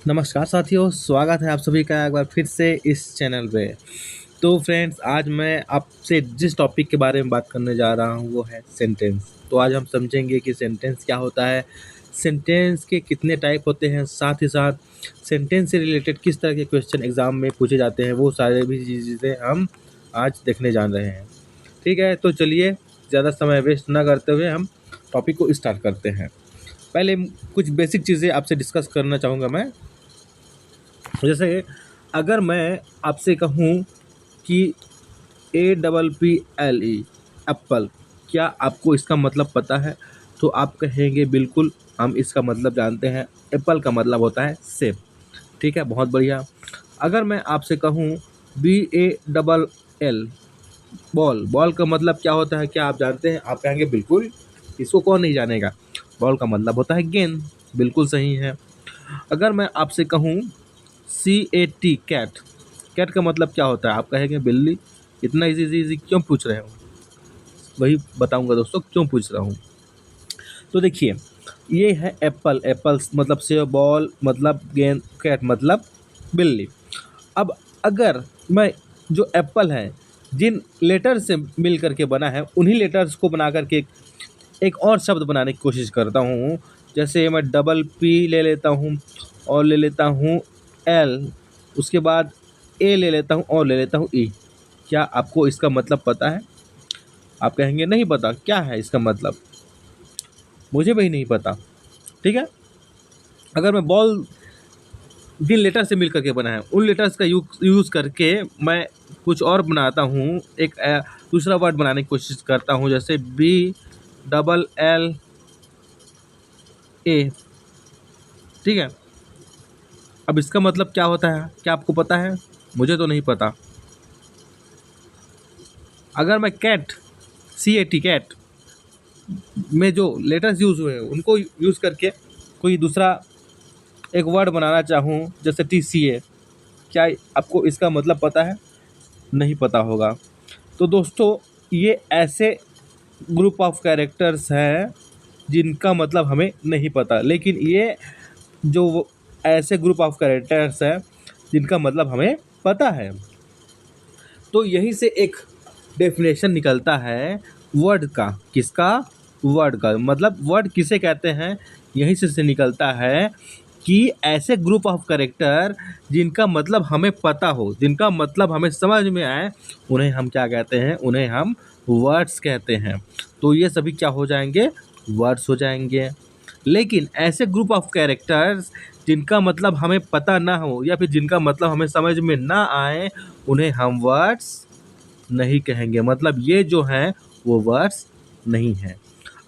नमस्कार साथियों, स्वागत है आप सभी का एक बार फिर से इस चैनल पे। तो फ्रेंड्स, आज मैं आपसे जिस टॉपिक के बारे में बात करने जा रहा हूँ वो है सेंटेंस। तो आज हम समझेंगे कि सेंटेंस क्या होता है, सेंटेंस के कितने टाइप होते हैं, साथ ही साथ सेंटेंस से रिलेटेड किस तरह के क्वेश्चन एग्जाम में पूछे जाते हैं, वो सारे भी चीज़ें हम आज देखने जान रहे हैं। ठीक है, तो चलिए ज़्यादा समय वेस्ट ना करते हुए हम टॉपिक को स्टार्ट करते हैं। पहले कुछ बेसिक चीज़ें आपसे डिस्कस करना चाहूँगा मैं। जैसे अगर मैं आपसे कहूँ कि APPLE एप्पल, क्या आपको इसका मतलब पता है? तो आप कहेंगे बिल्कुल, हम इसका मतलब जानते हैं। एप्पल का मतलब होता है सेब। ठीक है, बहुत बढ़िया। अगर मैं आपसे कहूँ BALL बॉल, बॉल का मतलब क्या होता है, क्या आप जानते हैं? आप कहेंगे बिल्कुल, इसको कौन नहीं जानेगा। बॉल का मतलब होता है गेंद। बिल्कुल सही है। अगर मैं आपसे कहूँ CAT कैट, कैट का मतलब क्या होता है? आप कहेंगे बिल्ली। इतना इजी क्यों पूछ रहे हो? वही बताऊंगा दोस्तों क्यों पूछ रहा हूँ। तो देखिए, ये है एप्पल, एप्पल मतलब सेब, बॉल मतलब गेंद, कैट मतलब बिल्ली। अब अगर मैं जो एप्पल है, जिन लेटर से मिल करके बना है, उन्हीं लेटर्स को बना करके एक और शब्द बनाने की कोशिश करता हूँ। जैसे मैं डबल P ले लेता हूँ और ले लेता हूँ L, उसके बाद A ले लेता हूँ और ले लेता हूँ E। क्या आपको इसका मतलब पता है? आप कहेंगे नहीं पता, क्या है इसका मतलब? मुझे भी नहीं पता। ठीक है, अगर मैं बॉल जिन लेटर से मिल करके बना है, उन लेटर्स का यूज़ करके मैं कुछ और बनाता हूँ, एक दूसरा वर्ड बनाने की कोशिश करता हूँ, जैसे BLLA। ठीक है, अब इसका मतलब क्या होता है, क्या आपको पता है? मुझे तो नहीं पता। अगर मैं कैट, CAT कैट में जो लेटर्स यूज़ हुए हैं उनको यूज़ करके कोई दूसरा एक वर्ड बनाना चाहूँ, जैसे TCA, क्या आपको इसका मतलब पता है? नहीं पता होगा। तो दोस्तों, ये ऐसे ग्रुप ऑफ कैरेक्टर्स हैं जिनका मतलब हमें नहीं पता, लेकिन ये जो ऐसे ग्रुप ऑफ कैरेक्टर्स हैं जिनका मतलब हमें पता है। तो यहीं से एक डेफिनेशन निकलता है वर्ड का। किसका? वर्ड का। मतलब वर्ड किसे कहते हैं, यहीं से निकलता है कि ऐसे ग्रुप ऑफ कैरेक्टर जिनका मतलब हमें पता हो, जिनका मतलब हमें समझ में आए, उन्हें हम क्या कहते हैं? उन्हें हम वर्ड्स कहते हैं। तो ये सभी क्या हो जाएंगे? वर्ड्स हो जाएंगे। लेकिन ऐसे ग्रुप ऑफ कैरेक्टर्स जिनका मतलब हमें पता ना हो या फिर जिनका मतलब हमें समझ में ना आए, उन्हें हम वर्ड्स नहीं कहेंगे। मतलब ये जो हैं वो वर्ड्स नहीं हैं।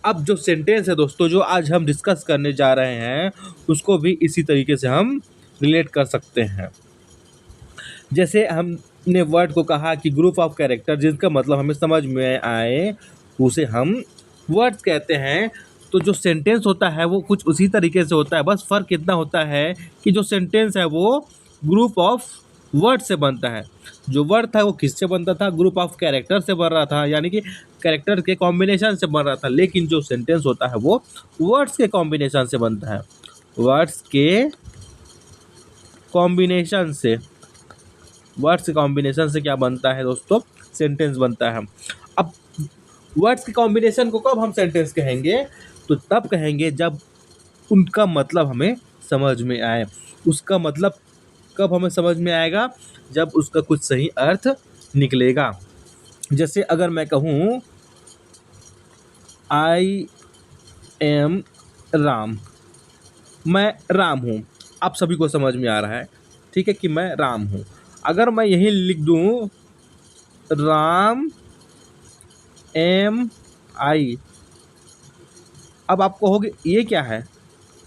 अब जो सेंटेंस है दोस्तों, जो आज हम डिस्कस करने जा रहे हैं, उसको भी इसी तरीके से हम रिलेट कर सकते हैं। जैसे हमने वर्ड को कहा कि ग्रुप ऑफ कैरेक्टर जिनका मतलब हमें समझ में आए, उसे हम वर्ड्स कहते हैं। तो जो सेंटेंस होता है वो कुछ उसी तरीके से होता है, बस फ़र्क इतना होता है कि जो सेंटेंस है वो ग्रुप ऑफ वर्ड से बनता है। जो वर्ड था वो किससे बनता था? ग्रुप ऑफ कैरेक्टर से बन रहा था, यानी कि कैरेक्टर के कॉम्बिनेशन से बन रहा था। लेकिन जो सेंटेंस होता है वो वर्ड्स के कॉम्बिनेशन से बनता है। वर्ड्स के कॉम्बिनेशन से, वर्ड्स के कॉम्बिनेशन से क्या बनता है दोस्तों? सेंटेंस बनता है। अब वर्ड्स के कॉम्बिनेशन को कब हम सेंटेंस कहेंगे? तो तब कहेंगे जब उनका मतलब हमें समझ में आए। उसका मतलब कब हमें समझ में आएगा? जब उसका कुछ सही अर्थ निकलेगा। जैसे अगर मैं कहूँ आई एम राम, मैं राम हूँ, आप सभी को समझ में आ रहा है, ठीक है, कि मैं राम हूँ। अगर मैं यही लिख दूँ राम MI, अब आप कहोगे ये क्या है,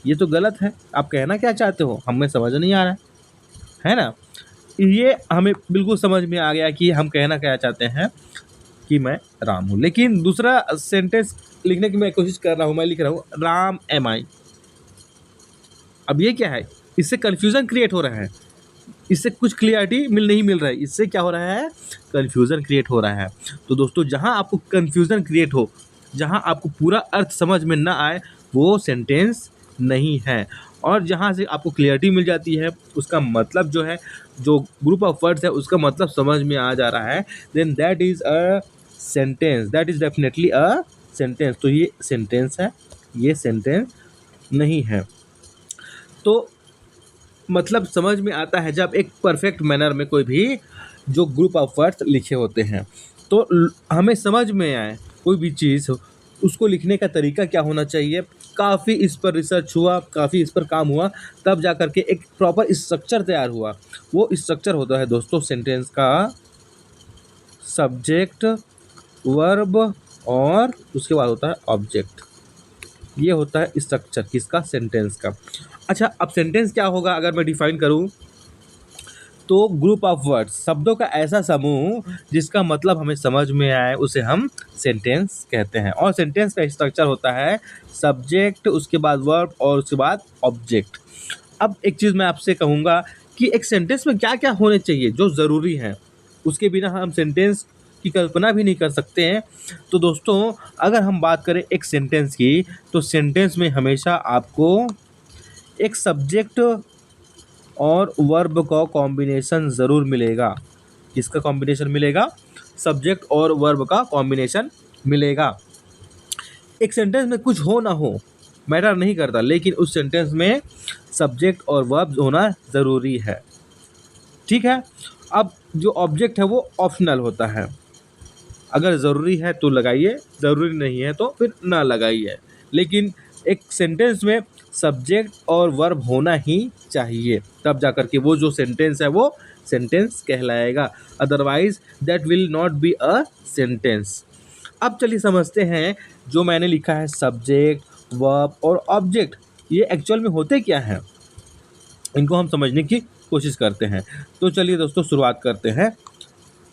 ये तो गलत है, आप कहना क्या चाहते हो, हमें समझ नहीं आ रहा है ना? ये हमें बिल्कुल समझ में आ गया कि हम कहना क्या चाहते हैं, कि मैं राम हूँ। लेकिन दूसरा सेंटेंस लिखने की मैं कोशिश कर रहा हूँ, मैं लिख रहा हूँ राम MI। अब ये क्या है? इससे कन्फ्यूज़न क्रिएट हो रहा है, इससे कुछ क्लियरिटी नहीं मिल रहा है, इससे क्या हो रहा है? कन्फ्यूज़न क्रिएट हो रहा है। तो दोस्तों, जहाँ आपको कन्फ्यूज़न क्रिएट हो, जहाँ आपको पूरा अर्थ समझ में ना आए, वो सेंटेंस नहीं है। और जहाँ से आपको क्लियरिटी मिल जाती है, उसका मतलब जो है, जो ग्रुप ऑफ वर्ड्स है उसका मतलब समझ में आ जा रहा है, then that is a sentence, that is definitely a sentence. तो ये सेंटेंस है, ये सेंटेंस नहीं है। तो मतलब समझ में आता है जब एक परफेक्ट मैनर में कोई भी जो ग्रुप ऑफ वर्ड्स लिखे होते हैं, तो हमें समझ में आए कोई भी चीज़, उसको लिखने का तरीका क्या होना चाहिए। काफ़ी इस पर रिसर्च हुआ, काफ़ी इस पर काम हुआ, तब जा कर के एक प्रॉपर स्ट्रक्चर तैयार हुआ। वो स्ट्रक्चर होता है दोस्तों सेंटेंस का सब्जेक्ट, वर्ब और उसके बाद होता है ऑब्जेक्ट। ये होता है स्ट्रक्चर किसका, सेंटेंस का। अच्छा, अब सेंटेंस क्या होगा अगर मैं डिफाइन करूं, तो ग्रुप ऑफ वर्ड्स, शब्दों का ऐसा समूह जिसका मतलब हमें समझ में आए, उसे हम सेंटेंस कहते हैं। और सेंटेंस का स्ट्रक्चर होता है सब्जेक्ट, उसके बाद वर्ब और उसके बाद ऑब्जेक्ट। अब एक चीज़ मैं आपसे कहूँगा कि एक सेंटेंस में क्या क्या होने चाहिए जो ज़रूरी है, उसके बिना हम सेंटेंस की कल्पना भी नहीं कर सकते हैं। तो दोस्तों, अगर हम बात करें एक सेंटेंस की, तो सेंटेंस में हमेशा आपको एक सब्जेक्ट और वर्ब का कॉम्बिनेशन ज़रूर मिलेगा। किसका कॉम्बिनेशन मिलेगा, सब्जेक्ट और वर्ब का कॉम्बिनेशन मिलेगा। एक सेंटेंस में कुछ हो ना हो मैटर नहीं करता, लेकिन उस सेंटेंस में सब्जेक्ट और वर्ब होना ज़रूरी है। ठीक है। अब जो ऑब्जेक्ट है वो ऑप्शनल होता है, अगर ज़रूरी है तो लगाइए, ज़रूरी नहीं है तो फिर ना लगाइए, लेकिन एक सेंटेंस में सब्जेक्ट और वर्ब होना ही चाहिए, तब जा कर के वो जो सेंटेंस है वो सेंटेंस कहलाएगा। Otherwise that will not be a sentence. अब चलिए समझते हैं, जो मैंने लिखा है सब्जेक्ट, वर्ब और ऑब्जेक्ट, ये एक्चुअल में होते क्या हैं, इनको हम समझने की कोशिश करते हैं। तो चलिए दोस्तों शुरुआत करते हैं।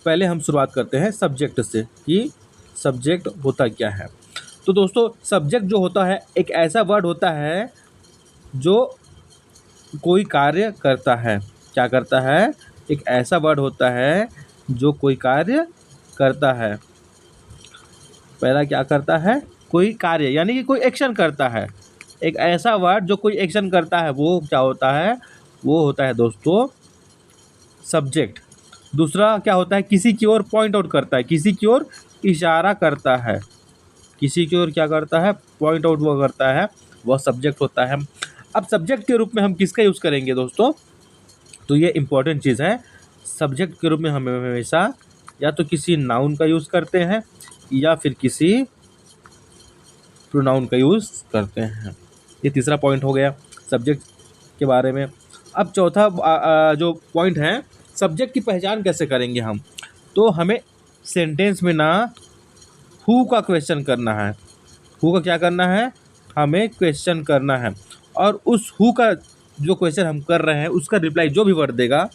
पहले हम शुरुआत करते हैं सब्जेक्ट से कि सब्जेक्ट होता क्या है। तो दोस्तों, सब्जेक्ट जो होता है एक ऐसा वर्ड होता है जो कोई कार्य करता है। क्या करता है, एक ऐसा वर्ड होता है जो कोई कार्य करता है। पहला क्या करता है, कोई कार्य, यानी कि कोई एक्शन करता है। एक ऐसा वर्ड जो कोई एक्शन करता है, वो क्या होता है, वो होता है दोस्तों सब्जेक्ट। दूसरा क्या होता है, किसी की ओर पॉइंट आउट करता है, किसी की ओर इशारा करता है, किसी की ओर क्या करता है, पॉइंट आउट वो करता है, वह सब्जेक्ट होता है। अब सब्जेक्ट के रूप में हम किसका यूज़ करेंगे दोस्तों, तो ये इंपॉर्टेंट चीज़ है। सब्जेक्ट के रूप में हम हमेशा या तो किसी नाउन का यूज़ करते हैं या फिर किसी प्रोनाउन का यूज़ करते हैं। ये तीसरा पॉइंट हो गया सब्जेक्ट के बारे में। अब चौथा जो पॉइंट है, सब्जेक्ट की पहचान कैसे करेंगे हम, तो हमें सेंटेंस में ना हु का क्वेश्चन करना है। हु का क्या करना है, हमें क्वेश्चन करना है, और उस हु का जो क्वेश्चन हम कर रहे हैं उसका रिप्लाई जो भी वर्ड देगा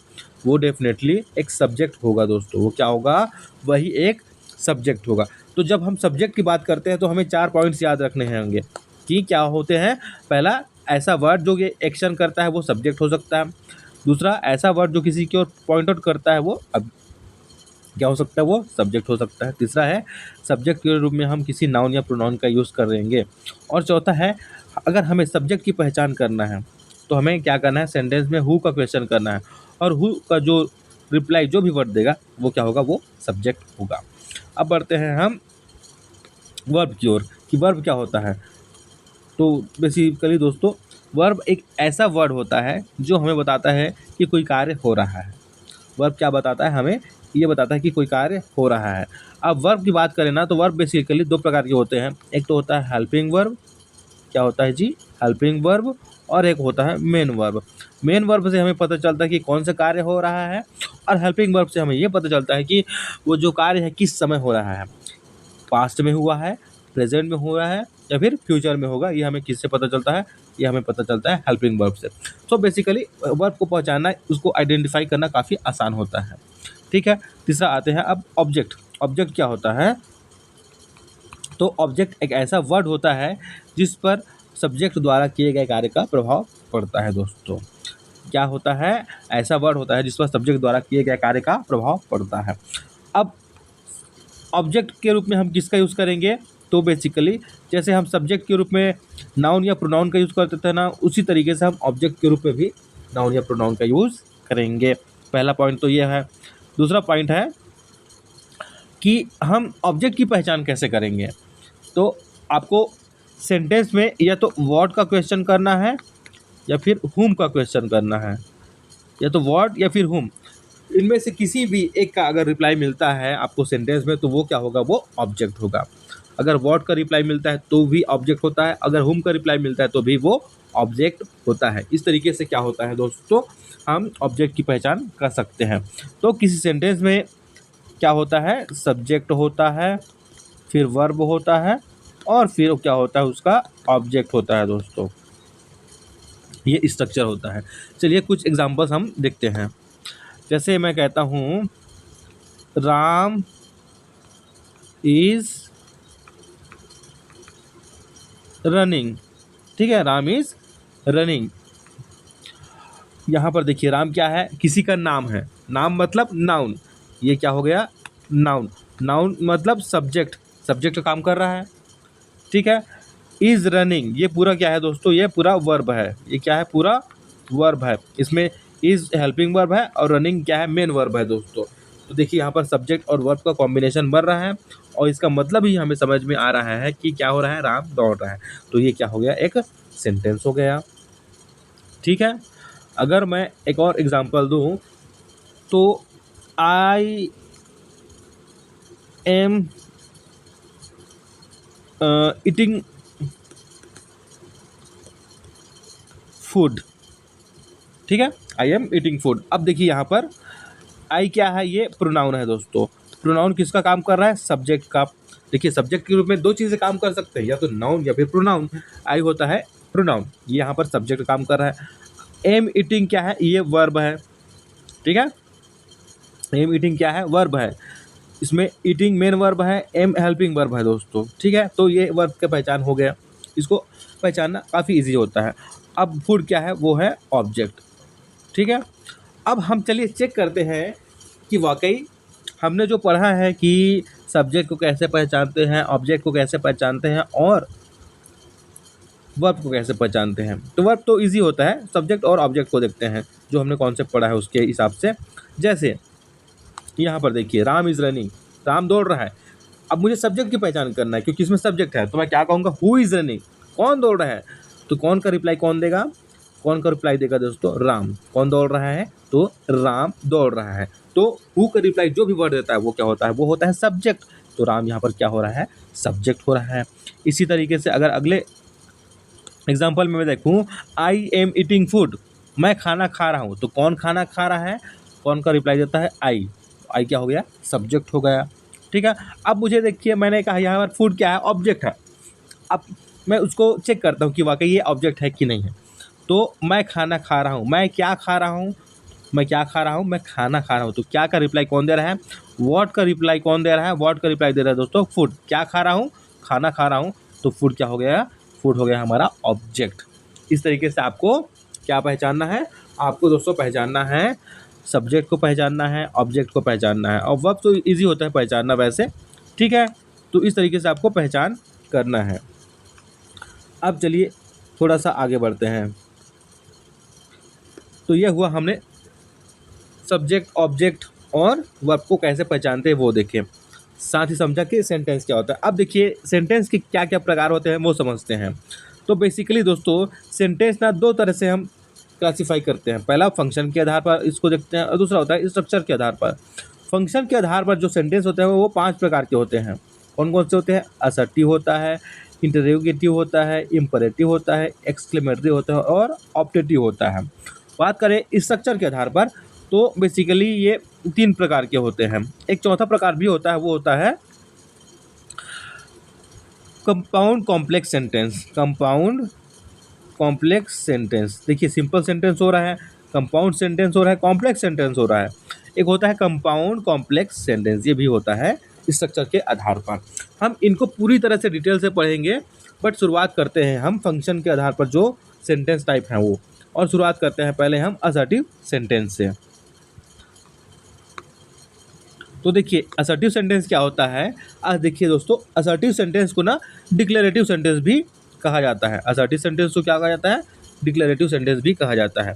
वो डेफिनेटली एक सब्जेक्ट होगा दोस्तों। वो क्या होगा, वही एक सब्जेक्ट होगा। तो जब हम सब्जेक्ट की बात करते हैं तो हमें 4 पॉइंट्स याद रखने होंगे कि क्या होते हैं। पहला, ऐसा वर्ड जो ये एक्शन करता है वो सब्जेक्ट हो सकता है। दूसरा, ऐसा वर्ड जो किसी की ओर पॉइंट आउट करता है वो अब क्या हो सकता है, वो सब्जेक्ट हो सकता है। तीसरा है, सब्जेक्ट के रूप में हम किसी नाउन या प्रोनाउन का यूज़ करेंगे। और चौथा है, अगर हमें सब्जेक्ट की पहचान करना है तो हमें क्या करना है, सेंटेंस में हु का क्वेश्चन करना है, और हु का जो रिप्लाई जो भी वर्ड देगा वो क्या होगा, वो सब्जेक्ट होगा। अब बढ़ते हैं हम वर्ब की ओर कि वर्ब क्या होता है। तो बेसिकली दोस्तों, वर्ब एक ऐसा वर्ड होता है जो हमें बताता है कि कोई कार्य हो रहा है। वर्ब क्या बताता है, हमें ये बताता है कि कोई कार्य हो रहा है। अब वर्ब की बात करें ना, तो वर्ब बेसिकली 2 प्रकार के होते हैं। एक तो होता है हेल्पिंग वर्ब, क्या होता है जी, हेल्पिंग वर्ब, और एक होता है मेन वर्ब। मेन वर्ब से हमें पता चलता है कि कौन सा कार्य हो रहा है, और हेल्पिंग वर्ब से हमें ये पता चलता है कि वो जो कार्य है किस समय हो रहा है, पास्ट में हुआ है, प्रेजेंट में हो रहा है, या फिर फ्यूचर में होगा। ये हमें किससे पता चलता है, ये हमें पता चलता है हेल्पिंग वर्ब से। तो बेसिकली वर्ब को पहचानना, उसको आइडेंटिफाई करना काफ़ी आसान होता है। ठीक है। तीसरा आते हैं अब ऑब्जेक्ट। ऑब्जेक्ट क्या होता है, तो ऑब्जेक्ट एक ऐसा वर्ड होता है जिस पर सब्जेक्ट द्वारा किए गए कार्य का प्रभाव पड़ता है दोस्तों। क्या होता है, ऐसा वर्ड होता है जिस पर सब्जेक्ट द्वारा किए गए कार्य का प्रभाव पड़ता है। अब ऑब्जेक्ट के रूप में हम किसका यूज़ करेंगे, तो बेसिकली जैसे हम सब्जेक्ट के रूप में नाउन या प्रोनाउन का यूज़ करते थे ना, उसी तरीके से हम ऑब्जेक्ट के रूप में भी नाउन या प्रोनाउन का यूज़ करेंगे। पहला पॉइंट तो ये है। दूसरा पॉइंट है कि हम ऑब्जेक्ट की पहचान कैसे करेंगे। तो आपको सेंटेंस में या तो व्हाट का क्वेश्चन करना है या फिर हुम का क्वेश्चन करना है, या तो व्हाट या फिर हुम, इनमें से किसी भी एक का अगर रिप्लाई मिलता है आपको सेंटेंस में, तो वो क्या होगा, वो ऑब्जेक्ट होगा। अगर व्हाट का रिप्लाई मिलता है तो भी ऑब्जेक्ट होता है, अगर हुम का रिप्लाई मिलता है तो भी वो ऑब्जेक्ट होता है। इस तरीके से क्या होता है दोस्तों, हम ऑब्जेक्ट की पहचान कर सकते हैं। तो किसी सेंटेंस में क्या होता है, सब्जेक्ट होता है, फिर वर्ब होता है, और फिर क्या होता है, उसका ऑब्जेक्ट होता है दोस्तों। ये स्ट्रक्चर होता है। चलिए कुछ एग्जांपल्स हम देखते हैं। जैसे मैं कहता हूँ राम इज़ रनिंग, ठीक है, राम इज़ रनिंग। यहाँ पर देखिए राम क्या है, किसी का नाम है, नाम मतलब नाउन, ये क्या हो गया, नाउन। नाउन मतलब सब्जेक्ट, सब्जेक्ट काम कर रहा है, ठीक है। इज़ रनिंग, ये पूरा क्या है दोस्तों, ये पूरा वर्ब है, ये क्या है, पूरा वर्ब है। इसमें इज़ हेल्पिंग वर्ब है और रनिंग क्या है, मेन वर्ब है दोस्तों। तो देखिए यहाँ पर सब्जेक्ट और वर्ब का कॉम्बिनेशन बन रहा है, और इसका मतलब ही हमें समझ में आ रहा है कि क्या हो रहा है, राम दौड़ रहा है। तो ये क्या हो गया, एक सेंटेंस हो गया, ठीक है। अगर मैं एक और एग्जांपल दूं तो आई एम ईटिंग फूड, ठीक है, आई एम ईटिंग फूड। अब देखिए यहाँ पर आई क्या है, ये प्रोनाउन है दोस्तों। प्रोनाउन किसका काम कर रहा है, सब्जेक्ट का। देखिए सब्जेक्ट के रूप में दो चीज़ें काम कर सकते हैं, या तो नाउन या फिर प्रोनाउन। आई होता है प्रोनाउन, ये यहाँ पर सब्जेक्ट काम कर रहा है। एम ईटिंग क्या है, ये वर्ब है, ठीक है। एम ईटिंग क्या है, वर्ब है। इसमें ईटिंग मेन वर्ब है, एम हेल्पिंग वर्ब है दोस्तों, ठीक है। तो ये वर्ब का पहचान हो गया, इसको पहचानना काफ़ी इजी होता है। अब फूड क्या है, वो है ऑब्जेक्ट, ठीक है। अब हम चलिए चेक करते हैं कि वाकई हमने जो पढ़ा है कि सब्जेक्ट को कैसे पहचानते हैं, ऑब्जेक्ट को कैसे पहचानते हैं, और वर्ब को कैसे पहचानते हैं। तो वर्ब तो इजी होता है, सब्जेक्ट और ऑब्जेक्ट को देखते हैं जो हमने कॉन्सेप्ट पढ़ा है उसके हिसाब से। जैसे यहाँ पर देखिए राम इज़ रनिंग, राम दौड़ रहा है। अब मुझे सब्जेक्ट की पहचान करना है क्योंकि इसमें सब्जेक्ट है, तो मैं क्या कहूँगा, हु इज़ रनिंग, कौन दौड़ रहा है। तो कौन का रिप्लाई कौन देगा, कौन का रिप्लाई देगा दोस्तों, राम। कौन दौड़ रहा है, तो राम दौड़ रहा है। तो हु का रिप्लाई जो भी वर्ड देता है वो क्या होता है, वो होता है सब्जेक्ट। तो राम यहाँ पर क्या हो रहा है, सब्जेक्ट हो रहा है। इसी तरीके से अगर अगले एग्जाम्पल में मैं देखूँ, आई एम ईटिंग फूड, मैं खाना खा रहा हूँ, तो कौन खाना खा रहा है, कौन का रिप्लाई देता है, आई। आई क्या हो गया, सब्जेक्ट हो गया, ठीक है। अब मुझे देखिए मैंने कहा यहाँ पर फूड क्या है, ऑब्जेक्ट है। अब मैं उसको चेक करता हूँ कि वाकई ये ऑब्जेक्ट है कि नहीं है। तो मैं खाना खा रहा हूँ, मैं क्या खा रहा हूँ, मैं क्या खा रहा हूँ, मैं खाना खा रहा हूँ। तो क्या का रिप्लाई कौन दे रहा है, व्हाट का रिप्लाई कौन दे रहा है, व्हाट का रिप्लाई दे रहा है दोस्तों, फूड। क्या खा रहा हूँ, खाना खा रहा हूँ, तो फूड क्या हो गया, फूड हो गया हमारा ऑब्जेक्ट। इस तरीके से आपको क्या पहचानना है, आपको दोस्तों पहचानना है, सब्जेक्ट को पहचानना है, ऑब्जेक्ट को पहचानना है। और वर्ब तो ईजी होता है पहचानना वैसे, ठीक है। तो इस तरीके से आपको पहचान करना है। अब चलिए थोड़ा सा आगे बढ़ते हैं। तो ये हुआ हमने सब्जेक्ट, ऑब्जेक्ट और वर्ब को कैसे पहचानते हैं वो देखें, साथ ही समझा कि सेंटेंस क्या होता है। अब देखिए सेंटेंस के क्या क्या प्रकार होते हैं वो समझते हैं। तो बेसिकली दोस्तों सेंटेंस ना दो तरह से हम क्लासीफाई करते हैं। पहला फंक्शन के आधार पर इसको देखते हैं, और दूसरा होता है स्ट्रक्चर के आधार पर। फंक्शन के आधार पर जो सेंटेंस होते हैं वो 5 प्रकार के होते हैं। कौन कौन से होते हैं, असर्टिव होता है, इंटरोगेटिव होता है, इम्परेटिव होता है, एक्सक्लेमेटरी होता है और ऑप्टेटिव होता है। बात करें स्ट्रक्चर के आधार पर तो बेसिकली ये 3 प्रकार के होते हैं। एक चौथा प्रकार भी होता है, वो होता है compound complex sentence. Compound complex sentence, देखिए सिंपल सेंटेंस हो रहा है, कंपाउंड सेंटेंस हो रहा है, कॉम्प्लेक्स सेंटेंस हो रहा है। एक होता है कंपाउंड कॉम्प्लेक्स सेंटेंस, ये भी होता है स्ट्रक्चर के आधार पर। हम इनको पूरी तरह से डिटेल से पढ़ेंगे, बट शुरुआत करते हैं हम फंक्शन के आधार पर जो सेंटेंस टाइप हैं वो, और शुरुआत करते हैं पहले हम असर्टिव सेंटेंस से। तो देखिए असर्टिव सेंटेंस क्या होता है, आज देखिए दोस्तों, असर्टिव सेंटेंस को ना डिक्लेरेटिव सेंटेंस भी कहा जाता है। असर्टिव सेंटेंस को क्या कहा जाता है, डिक्लेरेटिव सेंटेंस भी कहा जाता है।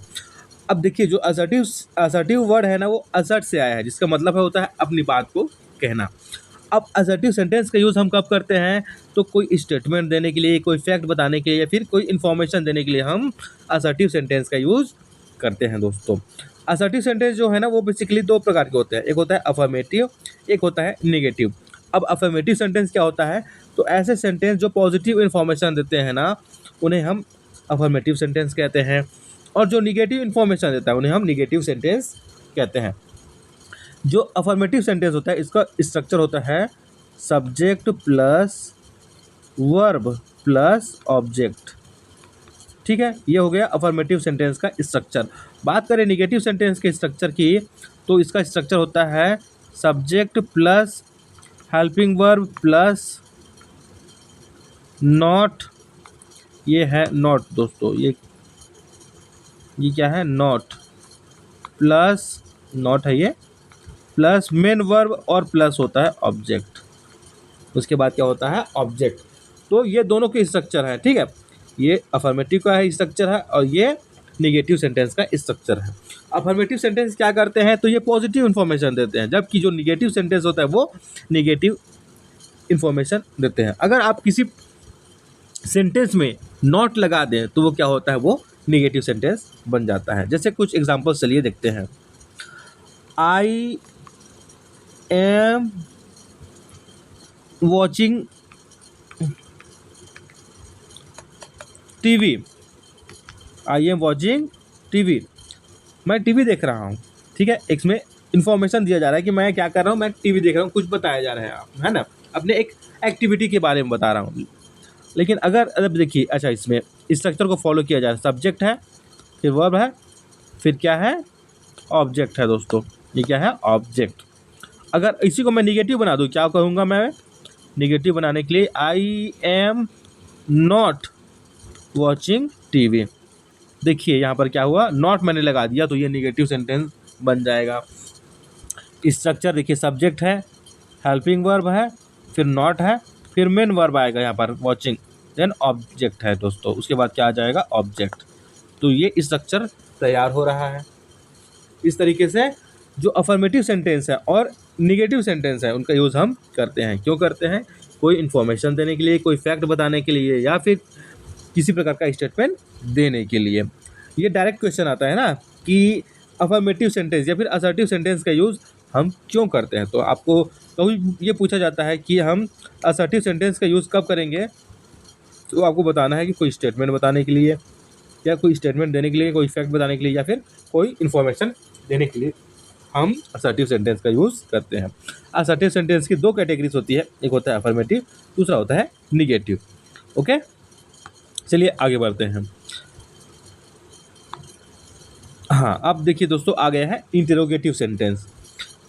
अब देखिए जो असर्टिव असर्टिव वर्ड है ना वो असर्ट से आया है, जिसका मतलब है होता है अपनी बात को कहना। अब असर्टिव सेंटेंस का यूज़ हम कब करते हैं, तो कोई स्टेटमेंट देने के लिए, कोई फैक्ट बताने के लिए या फिर कोई इन्फॉर्मेशन देने के लिए हम असर्टिव सेंटेंस का यूज़ करते हैं दोस्तों। असर्टिव सेंटेंस जो है ना वो बेसिकली दो प्रकार के होते हैं, एक होता है अफर्मेटिव, एक होता है नेगेटिव। अब अफर्मेटिव सेंटेंस क्या होता है, तो ऐसे सेंटेंस जो पॉजिटिव इन्फॉर्मेशन देते हैं ना उन्हें हम अफर्मेटिव सेंटेंस कहते हैं, और जो निगेटिव इन्फॉर्मेशन देता है उन्हें हम निगेटिव सेंटेंस कहते हैं। जो अफर्मेटिव सेंटेंस होता है इसका स्ट्रक्चर होता है subject plus verb plus object. ठीक है, ये हो गया अफर्मेटिव सेंटेंस का स्ट्रक्चर। बात करें निगेटिव सेंटेंस के स्ट्रक्चर की, तो इसका स्ट्रक्चर होता है subject plus helping verb plus not, ये है नॉट दोस्तों, ये क्या है, नॉट प्लस नॉट है ये, प्लस मेन वर्ब और प्लस होता है ऑब्जेक्ट। उसके बाद क्या होता है, ऑब्जेक्ट। तो ये दोनों के स्ट्रक्चर है। ठीक है, ये अफर्मेटिव का है स्ट्रक्चर है और ये निगेटिव सेंटेंस का स्ट्रक्चर है। अफर्मेटिव सेंटेंस क्या करते हैं, तो ये पॉजिटिव इन्फॉर्मेशन देते हैं, जबकि जो निगेटिव सेंटेंस होता है वो निगेटिव इन्फॉर्मेशन देते हैं। अगर आप किसी सेंटेंस में नॉट लगा दें तो वो क्या होता है, वो निगेटिव सेंटेंस बन जाता है। जैसे कुछ एग्जांपल्स चलिए देखते हैं। I am watching TV, I am watching TV, मैं टीवी देख रहा हूँ। ठीक है, इसमें इन्फॉर्मेशन दिया जा रहा है कि मैं क्या कर रहा हूँ, मैं टीवी देख रहा हूँ, कुछ बताया जा रहा है, आप है ना, अपने एक एक्टिविटी के बारे में बता रहा हूँ। लेकिन अगर अब देखिए, अच्छा इसमें स्ट्रक्चर को फॉलो किया जाए, सब्जेक्ट है, फिर वर्ब है, फिर क्या है, ऑब्जेक्ट है दोस्तों, ये क्या है, ऑब्जेक्ट। अगर इसी को मैं निगेटिव बना दूँ, क्या कहूँगा मैं, निगेटिव बनाने के लिए I am not watching TV. देखिए यहाँ पर क्या हुआ, नॉट मैंने लगा दिया तो ये निगेटिव सेंटेंस बन जाएगा। स्ट्रक्चर देखिए, सब्जेक्ट है, हेल्पिंग वर्ब है, फिर नॉट है, फिर मेन वर्ब आएगा यहाँ पर वॉचिंग, देन ऑब्जेक्ट है दोस्तों, उसके बाद क्या आ जाएगा, ऑब्जेक्ट। तो ये स्ट्रक्चर तैयार हो रहा है। इस तरीके से जो अफर्मेटिव सेंटेंस है और निगेटिव सेंटेंस है उनका यूज़ हम करते हैं। क्यों करते हैं, कोई इन्फॉर्मेशन देने के लिए, कोई फैक्ट बताने के लिए, या फिर किसी प्रकार का स्टेटमेंट देने के लिए। ये डायरेक्ट क्वेश्चन आता है ना कि अफर्मेटिव सेंटेंस या फिर असर्टिव सेंटेंस का यूज़ हम क्यों करते हैं। तो आपको कभी ये पूछा जाता है कि हम असर्टिव सेंटेंस का यूज़ कब करेंगे, तो आपको बताना है कि कोई स्टेटमेंट बताने के लिए, या कोई स्टेटमेंट देने के लिए, कोई फैक्ट बताने के लिए, या फिर कोई इन्फॉर्मेशन देने के लिए हम असर्टिव सेंटेंस का यूज़ करते हैं। असर्टिव सेंटेंस की दो कैटेगरीज होती है, एक होता है अफर्मेटिव, दूसरा होता है निगेटिव। ओके, चलिए आगे बढ़ते हैं। हाँ, अब देखिए दोस्तों आ गया है इंटरोगेटिव सेंटेंस।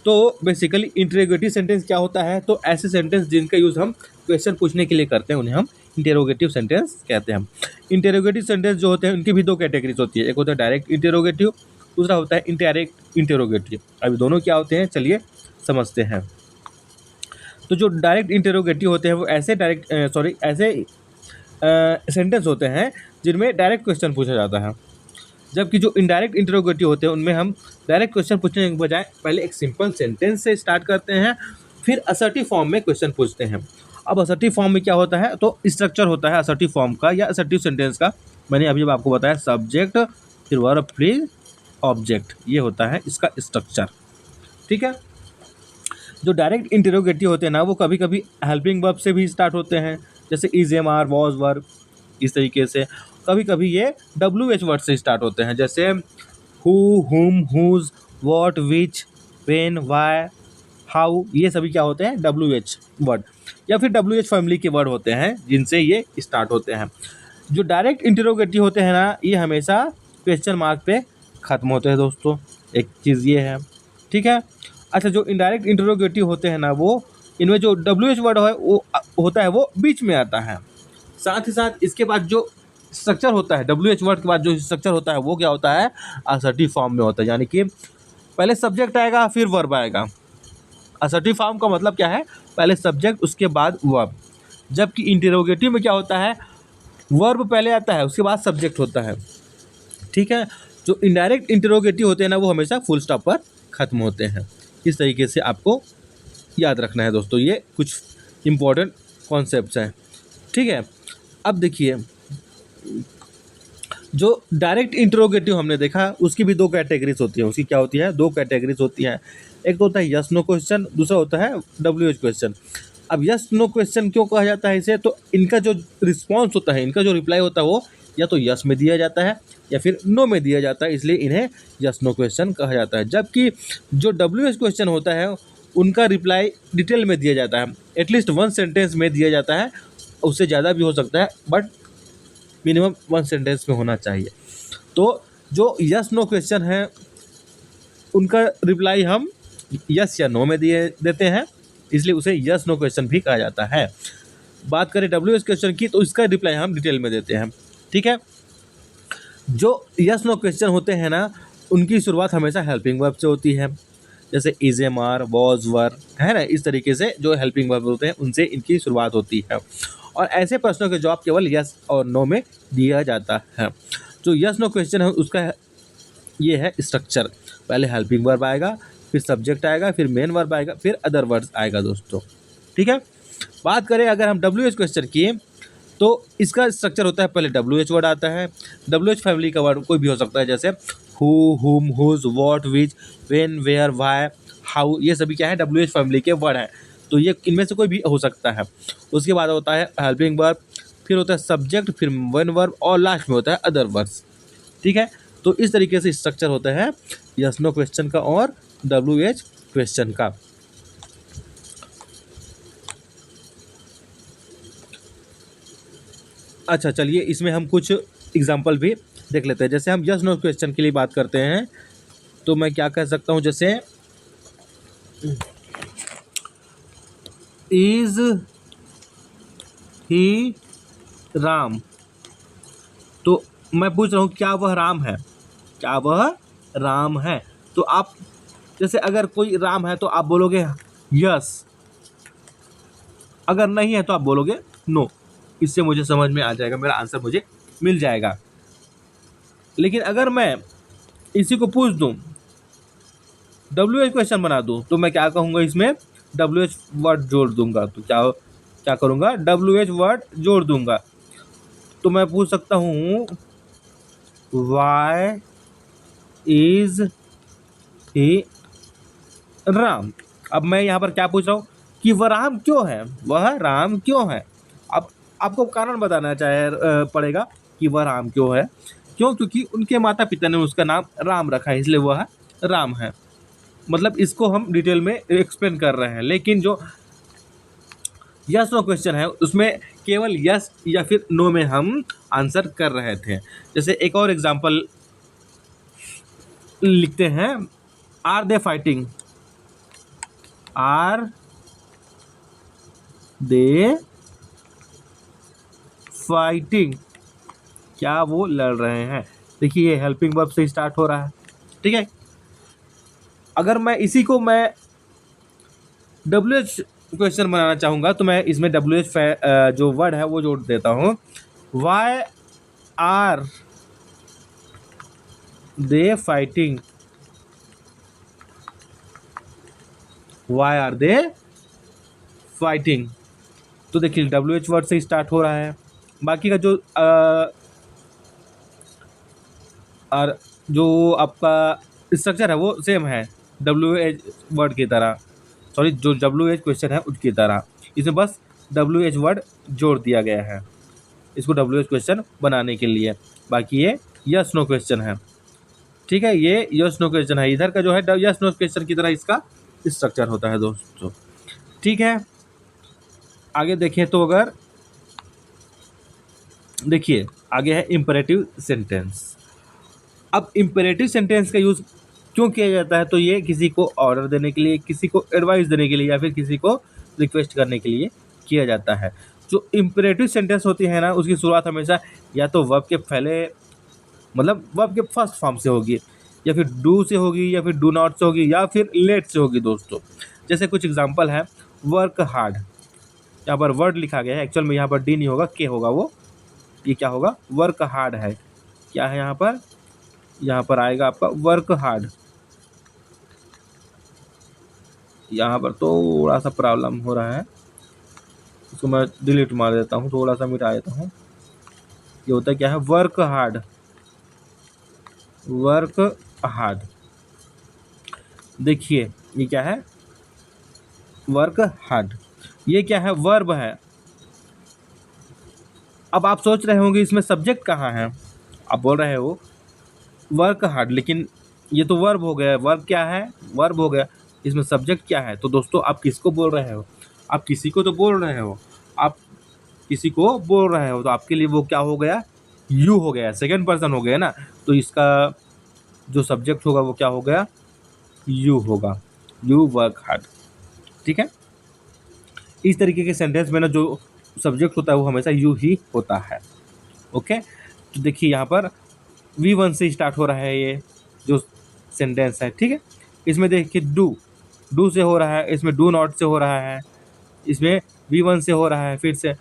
तो बेसिकली इंटरोगेटिव सेंटेंस क्या होता है, तो ऐसे सेंटेंस जिनका यूज़ हम क्वेश्चन पूछने के लिए करते हैं उन्हें हम इंटरोगेटिव सेंटेंस कहते हैं। इंटरोगेटिव सेंटेंस जो होते हैं उनकी भी दो कैटेगरीज होती है, एक होता है डायरेक्ट इंटरोगेटिव, दूसरा होता है इनडायरेक्ट इंटरोगेटिव। अभी दोनों क्या होते हैं चलिए समझते हैं। तो जो डायरेक्ट इंटरोगेटिव होते हैं वो ऐसे सेंटेंस होते हैं जिनमें डायरेक्ट क्वेश्चन पूछा जाता है, जबकि जो इनडायरेक्ट इंटरोगेटिव होते हैं उनमें हम डायरेक्ट क्वेश्चन पूछने के बजाय पहले एक सिंपल सेंटेंस से स्टार्ट करते हैं, फिर असर्टिव फॉर्म में क्वेश्चन पूछते हैं। अब असर्टिव फॉर्म में क्या होता है, तो स्ट्रक्चर होता है असर्टिव फॉर्म का या असर्टिव सेंटेंस का, मैंने अभी आपको बताया, सब्जेक्ट फिर वर्ब फिर ऑब्जेक्ट, ये होता है इसका स्ट्रक्चर। ठीक है, जो डायरेक्ट इंटरोगेटिव होते हैं ना वो कभी कभी हेल्पिंग वर्ब से भी स्टार्ट होते हैं, जैसे is, am, are, was, verb, इस तरीके से। कभी कभी ये WH वर्ड से स्टार्ट होते हैं, जैसे who, whom, whose, what, which, when, why, how, ये सभी क्या होते हैं WH वर्ड, या फिर WH फैमिली के वर्ड होते हैं जिनसे ये स्टार्ट होते हैं। जो डायरेक्ट इंटरोगेटिव होते हैं ना ये हमेशा क्वेश्चन मार्क पे ख़त्म होते हैं दोस्तों, एक चीज़ ये है। ठीक है, अच्छा जो इनडायरेक्ट इंटरोगेटिव होते हैं ना वो इनमें जो WH वर्ड है वो होता है वो बीच में आता है। साथ ही साथ इसके बाद जो स्ट्रक्चर होता है, WH वर्ड के बाद जो स्ट्रक्चर होता है वो क्या होता है, असर्टिव फॉर्म में होता है, यानी कि पहले सब्जेक्ट आएगा फिर वर्ब आएगा, असर्टिव फॉर्म का मतलब क्या है, पहले सब्जेक्ट उसके बाद वर्ब, जबकि इंटरोगेटिव में क्या होता है, वर्ब पहले आता है उसके बाद सब्जेक्ट होता है। ठीक है, जो इनडायरेक्ट इंटरोगेटिव होते हैं ना वो हमेशा फुल स्टॉप पर खत्म होते हैं। इस तरीके से आपको याद रखना है दोस्तों, ये कुछ इम्पोर्टेंट कॉन्सेप्ट्स हैं। ठीक है, अब देखिए जो डायरेक्ट इंटरोगेटिव हमने देखा उसकी भी दो कैटेगरीज होती हैं। उसकी क्या होती है, दो कैटेगरीज होती हैं। एक तो होता है यस नो क्वेश्चन, दूसरा होता है WH क्वेश्चन। अब यस नो क्वेश्चन क्यों कहा जाता है इसे, तो इनका जो रिस्पॉन्स होता है, इनका जो रिप्लाई होता है वो या तो यस में दिया जाता है या फिर नो में दिया जाता है, इसलिए इन्हें यस नो क्वेश्चन कहा जाता है। जबकि जो WH क्वेश्चन होता है उनका रिप्लाई डिटेल में दिया जाता है, एटलीस्ट 1 सेंटेंस में दिया जाता है, उससे ज़्यादा भी हो सकता है बट मिनिमम 1 सेंटेंस में होना चाहिए। तो जो यस नो क्वेश्चन है उनका रिप्लाई हम यस या नो में देते हैं, इसलिए उसे यस नो क्वेश्चन भी कहा जाता है। बात करें WH क्वेश्चन की तो इसका रिप्लाई हम डिटेल में देते हैं। ठीक है, जो यस नो क्वेश्चन होते हैं ना उनकी शुरुआत हमेशा हेल्पिंग वर्ब से होती है, जैसे is am are was were है ना, इस तरीके से जो हेल्पिंग वर्ब होते हैं उनसे इनकी शुरुआत होती है। और ऐसे प्रश्नों के जवाब केवल यस और नो में दिया जाता है। जो यस नो क्वेश्चन है उसका ये है स्ट्रक्चर, पहले हेल्पिंग वर्ब आएगा, फिर सब्जेक्ट आएगा, फिर मेन वर्ब आएगा, फिर अदर वर्ड्स आएगा दोस्तों। ठीक है, बात करें अगर हम WH क्वेश्चन की तो इसका स्ट्रक्चर होता है, पहले WH वर्ड आता है। WH फैमिली का वर्ड कोई भी हो सकता है, जैसे who, whom, whose, what, which, when, where, why, how, ये सभी क्या है WH फैमिली के वर्ड हैं, तो ये इनमें से कोई भी हो सकता है। उसके बाद होता है हेल्पिंग वर्ब, फिर होता है सब्जेक्ट, फिर वन वर्ब और लास्ट में होता है अदर वर्ड्स। ठीक है, तो इस तरीके से स्ट्रक्चर होता है यस नो क्वेश्चन का और WH क्वेश्चन का। अच्छा चलिए इसमें हम कुछ एग्जाम्पल भी देख लेते हैं। जैसे हम यस नो क्वेश्चन के लिए बात करते हैं तो मैं क्या कह सकता हूँ, जैसे इज ही राम, तो मैं पूछ रहा हूँ क्या वह राम है, क्या वह राम है। तो आप जैसे अगर कोई राम है तो आप बोलोगे यस, अगर नहीं है तो आप बोलोगे नो। इससे मुझे समझ में आ जाएगा, मेरा आंसर मुझे मिल जाएगा। लेकिन अगर मैं इसी को पूछ दूं, WH क्वेश्चन बना दूं, तो मैं क्या कहूँगा, इसमें WH वर्ड जोड़ दूंगा। तो क्या करूँगा, WH वर्ड जोड़ दूंगा। तो मैं पूछ सकता हूँ वाई इज ही राम। अब मैं यहाँ पर क्या पूछ रहा हूँ कि वह राम क्यों है, वह राम क्यों है। अब आपको कारण बताना पड़ेगा कि वह राम क्यों है। क्यों, क्योंकि उनके माता पिता ने उसका नाम राम रखा है, इसलिए वह राम है। मतलब इसको हम डिटेल में एक्सप्लेन कर रहे हैं। लेकिन जो यस नो क्वेश्चन है उसमें केवल यस या फिर नो में हम आंसर कर रहे थे। जैसे एक और एग्जांपल लिखते हैं, are they fighting, are they fighting, क्या वो लड़ रहे हैं। देखिए ये हेल्पिंग वर्ब से स्टार्ट हो रहा है। ठीक है, अगर मैं इसी को मैं WH क्वेश्चन बनाना चाहूँगा तो मैं इसमें WH जो वर्ड है वो जोड़ देता हूँ, why are they fighting, why are they fighting. तो देखिए WH वर्ड से स्टार्ट हो रहा है। बाकी का जो आपका स्ट्रक्चर है वो सेम है WH वर्ड की तरह, सॉरी जो WH क्वेश्चन है उसकी तरह, इसमें बस WH वर्ड जोड़ दिया गया है इसको WH क्वेश्चन बनाने के लिए। बाकी ये यस नो क्वेश्चन है। ठीक है, ये यस नो क्वेश्चन है, इधर का जो है यस नो क्वेश्चन की तरह इसका स्ट्रक्चर होता है दोस्तों। ठीक है, आगे देखें तो अगर देखिए आगे है इम्परेटिव सेंटेंस। अब इम्परेटिव सेंटेंस का यूज़ क्यों किया जाता है, तो ये किसी को ऑर्डर देने के लिए, किसी को एडवाइस देने के लिए या फिर किसी को रिक्वेस्ट करने के लिए किया जाता है। जो इम्परेटिव सेंटेंस होती है ना उसकी शुरुआत हमेशा या तो वर्ब के पहले मतलब वर्ब के फर्स्ट फॉर्म से होगी, या फिर डू से होगी, या फिर डू नॉट से होगी, या फिर लेट से होगी दोस्तों। जैसे कुछ एग्जांपल है, वर्क हार्ड, यहाँ पर वर्ड लिखा गया है, एक्चुअल में यहाँ पर डी नहीं होगा, के होगा, वो ये क्या होगा, वर्क हार्ड है। क्या है यहाँ पर आएगा आपका वर्क हार्ड। यहाँ पर थोड़ा सा प्रॉब्लम हो रहा है, इसको मैं डिलीट मार देता हूँ, थोड़ा सा मिटा देता हूँ। ये होता है क्या है, वर्क हार्ड, वर्क हार्ड। देखिए ये क्या है, वर्क हार्ड, ये क्या है, वर्ब है। अब आप सोच रहे होंगे इसमें सब्जेक्ट कहाँ है, आप बोल रहे हो वर्क हार्ड, लेकिन ये तो वर्ब हो गया, वर्ब क्या है, वर्ब हो गया, इसमें सब्जेक्ट क्या है। तो दोस्तों आप किसको बोल रहे हो, आप किसी को तो बोल रहे हो, आप किसी को बोल रहे हो, तो आपके लिए वो क्या हो गया, यू हो गया, सेकंड पर्सन हो गया ना। तो इसका जो सब्जेक्ट होगा वो क्या हो गया, यू होगा, यू वर्क हार्ड। ठीक है, इस तरीके के सेंटेंस में ना जो सब्जेक्ट होता है वो हमेशा यू ही होता है। ओके, तो देखिए यहाँ पर V1 से स्टार्ट हो रहा है ये जो सेंटेंस है। ठीक है, इसमें देखिए डू से हो रहा है, इसमें डू नॉट से हो रहा है, इसमें V1 से हो रहा है फिर से,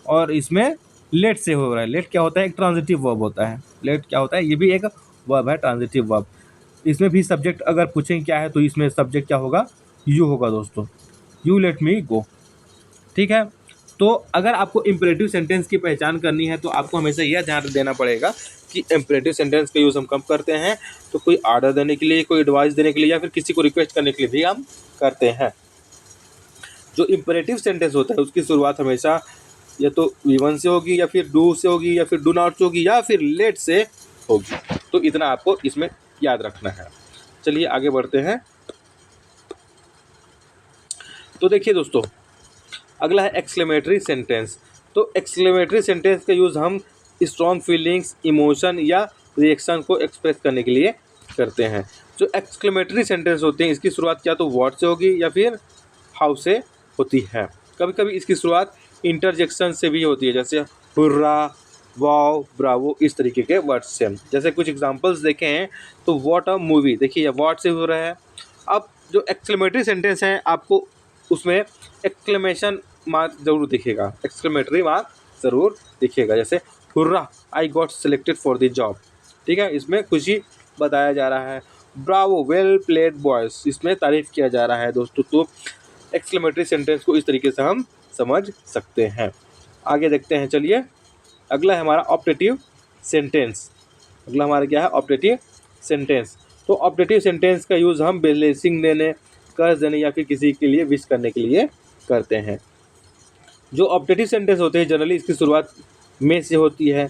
और इसमें लेट से हो रहा है। लेट क्या होता है, एक ट्रांजिटिव वर्ब होता है। लेट क्या होता है, ये भी एक वर्ब है, ट्रांजिटिव वर्ब। इसमें भी सब्जेक्ट अगर पूछें क्या है, तो इसमें सब्जेक्ट क्या होगा, यू होगा दोस्तों, यू लेट मी गो। ठीक है, तो अगर आपको इम्परेटिव सेंटेंस की पहचान करनी है तो आपको हमेशा यह ध्यान देना पड़ेगा कि इम्परेटिव सेंटेंस का यूज़ हम कब करते हैं, तो कोई ऑर्डर देने के लिए, कोई एडवाइस देने के लिए, या फिर किसी को रिक्वेस्ट करने के लिए भी हम करते हैं। जो इम्परेटिव सेंटेंस होता है उसकी शुरुआत हमेशा या तो V1 से होगी, या फिर डू से होगी, या फिर डू नॉट से होगी, या फिर लेट से होगी। तो इतना आपको इसमें याद रखना है। चलिए आगे बढ़ते हैं। तो देखिए दोस्तों, अगला है एक्सक्लेमेटरी सेंटेंस। तो एक्सक्लेमेटरी सेंटेंस का यूज़ हम स्ट्रॉन्ग फीलिंग्स, इमोशन या रिएक्शन को एक्सप्रेस करने के लिए करते हैं। जो एक्सक्लेमेटरी सेंटेंस होते हैं इसकी शुरुआत क्या तो व्हाट से होगी या फिर हाउ से होती है। कभी कभी इसकी शुरुआत इंटरजेक्शन से भी होती है, जैसे हुर्रा, वाओ, ब्रावो, इस तरीके के वर्ड्स से। जैसे कुछ एग्जांपल्स देखें हैं तो व्हाट अ मूवी, देखिए ये व्हाट से हो रहा है। अब जो एक्सक्लेमेटरी सेंटेंस है आपको उसमें एक्सक्लेमेशन मार्क जरूर दिखेगा, एक्सक्लेमेटरी मार्क ज़रूर दिखेगा। जैसे hurrah, I got selected for the job. ठीक है, इसमें खुशी बताया जा रहा है। ब्रावो, वेल प्लेड बॉयज़, इसमें तारीफ़ किया जा रहा है दोस्तों। तो एक्सक्लेमेटरी सेंटेंस को इस तरीके से हम समझ सकते हैं। आगे देखते हैं, चलिए अगला है हमारा ऑप्टेटिव सेंटेंस। अगला हमारा क्या है, ऑप्टेटिव सेंटेंस। तो ऑप्टेटिव सेंटेंस का यूज़ हम ब्लेसिंग देने, कर्ज देने या फिर किसी के लिए विश करने के लिए करते हैं। जो ऑप्टेटिव सेंटेंस होते हैं जनरली इसकी शुरुआत में से होती है।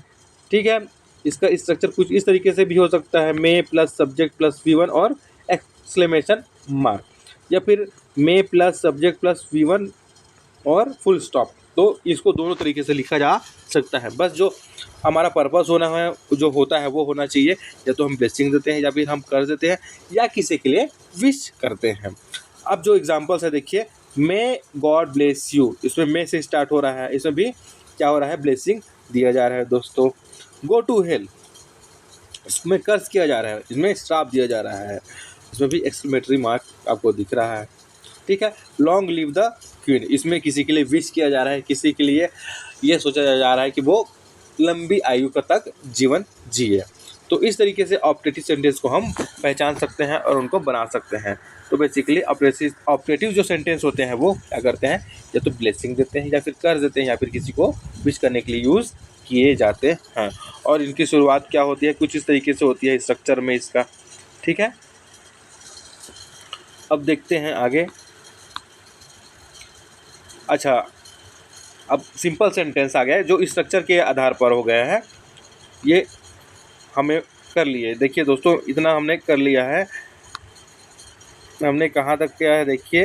ठीक है, इसका स्ट्रक्चर कुछ इस तरीके से भी हो सकता है, मे प्लस सब्जेक्ट प्लस V1 और एक्सक्लेमेशन मार्क, या फिर मे प्लस सब्जेक्ट प्लस V1 और फुल स्टॉप। तो इसको दोनों तरीके से लिखा जा सकता है। बस जो हमारा पर्पस होना है, जो होता है वो होना चाहिए, या तो हम ब्लेसिंग देते हैं, या फिर हम कर देते हैं, या किसी के लिए विश करते हैं। अब जो एग्जांपल्स है देखिए, मे गॉड ब्लेस यू, इसमें मे से स्टार्ट हो रहा है, इसमें भी क्या हो रहा है, ब्लेसिंग दिया जा रहा है दोस्तों। गो टू हेल, इसमें कर्ज किया जा रहा है, इसमें श्राप दिया जा रहा है, इसमें भी एक्सक्लेमेटरी मार्क आपको दिख रहा है। ठीक है, लॉन्ग लिव द क्वीन, इसमें किसी के लिए विश किया जा रहा है, किसी के लिए ये सोचा जा रहा है कि वो लंबी आयु का तक जीवन जिए। तो इस तरीके से ऑप्टेटिव सेंटेंस को हम पहचान सकते हैं और उनको बना सकते हैं। तो बेसिकली ऑप्टेटिव जो सेंटेंस होते हैं वो क्या करते हैं, या तो ब्लेसिंग देते हैं, या फिर कर देते हैं, या फिर किसी को विश करने के लिए यूज़ किए जाते हैं। और इनकी शुरुआत क्या होती है, कुछ इस तरीके से होती है स्ट्रक्चर में इसका। ठीक है, अब देखते हैं आगे। अच्छा, अब सिंपल सेंटेंस आ गया है जो स्ट्रक्चर के आधार पर हो गया है, ये हमें कर लिए। देखिए दोस्तों, इतना हमने कर लिया है, हमने कहाँ तक किया है देखिए,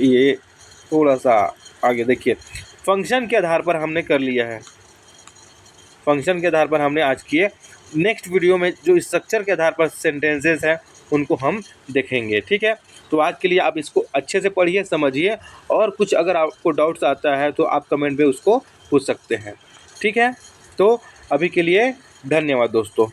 ये थोड़ा सा आगे देखिए, फंक्शन के आधार पर हमने कर लिया है, फंक्शन के आधार पर हमने आज किए। नेक्स्ट वीडियो में जो स्ट्रक्चर के आधार पर सेंटेंसेस हैं उनको हम देखेंगे। ठीक है, तो आज के लिए आप इसको अच्छे से पढ़िए, समझिए, और कुछ अगर आपको डाउट्स आता है तो आप कमेंट में उसको पूछ सकते हैं। ठीक है, तो अभी के लिए धन्यवाद दोस्तों।